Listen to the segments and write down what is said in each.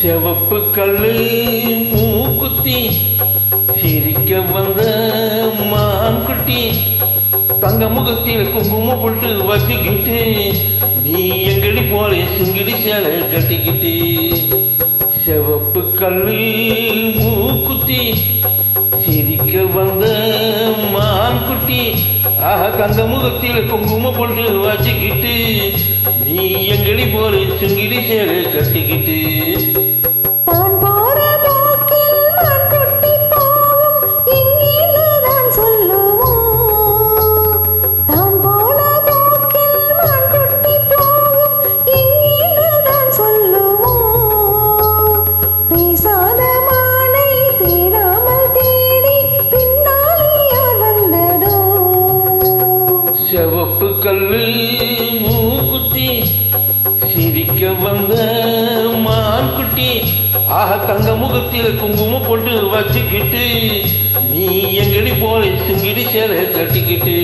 செவப்பு கல்லு மூக்குத்தி சிரிக்க வந்த மான்குட்டி தங்க முகத்தில் குங்குமம் போட்டு வச்சுக்கிட்டு நீ எங்கடி போல சிங்கிடி சேலை கட்டிக்கிட்டு செவப்பு கல்லு மூக்குத்தி சிரிக்க வந்த மான்குட்டி தங்க முகத்தில் குங்குமம் போட்டு வச்சுக்கிட்டு நீ எங்கடி போல சிங்கிடி சேலை கட்டிக்கிட்டு செவப்பு கல்லு மூக்குத்தி சிரிக்க வந்த மான்குட்டி தங்க முகத்தில் குங்குமம் போட்டு வச்சுக்கிட்டு நீ எங்கடி போல சிங்கிடி சேலை கட்டிக்கிட்டு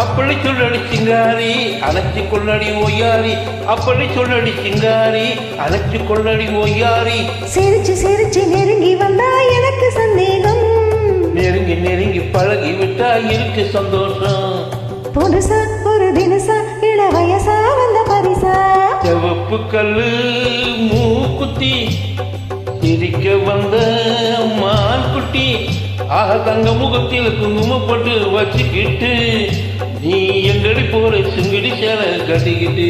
அப்படி சொல்லடி சிங்காரி அழைச்சி கொள்ளடி ஒய்யாரி அப்படி சொல்லடி சிங்காரி அழைச்சி கொள்ளடி ஒய்யாரி சிரிச்சு சிரிச்சு நெருங்கி வந்தா எனக்கு சந்தேகம் நெருங்கி நெருங்கி பழகி விட்டா இருக்கு சந்தோஷம் புதுசா ஒரு தினசா இள வயசா வந்த பரிசா செவப்பு கல்லு மூக்குத்தி சிரிக்க வந்த மான்குட்டி தங்க முகத்தில் குங்குமம் போட்டு வச்சுக்கிட்டு நீ எங்கடி போற சிங்கிடி சேலை கட்டிக்கிட்டு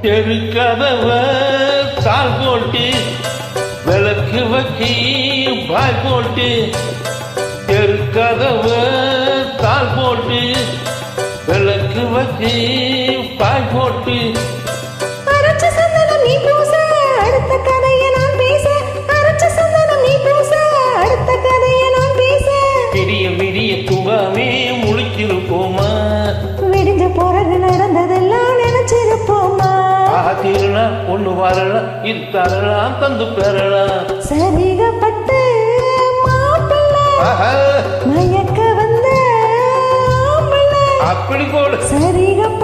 தெருக்கதவ தாள் போட்டு விளக்கு வச்சு பாய் போட்டு தெருக்கதவ தாள் போட்டு விளக்கு வச்சு பாய் போட்டு அரைச்ச சந்தனம் நீ பூச அடுத்த கதையை நான் பேச அரைச்ச சந்தனம் நீ பூச அடுத்த கதையை நான் பேச விடிய விடிய தூங்காமே முழிச்சிருப்போமா விடிஞ்ச போறது நடந்ததெல்லாம் நினைச்சிருப்போமா திருநா ஒண்ணு வரலாம் இது தரலாம் தந்து பெறலாம் சரிகப்பட்டு மயக்க வந்த அப்படி போடு சரிகப்பட்டு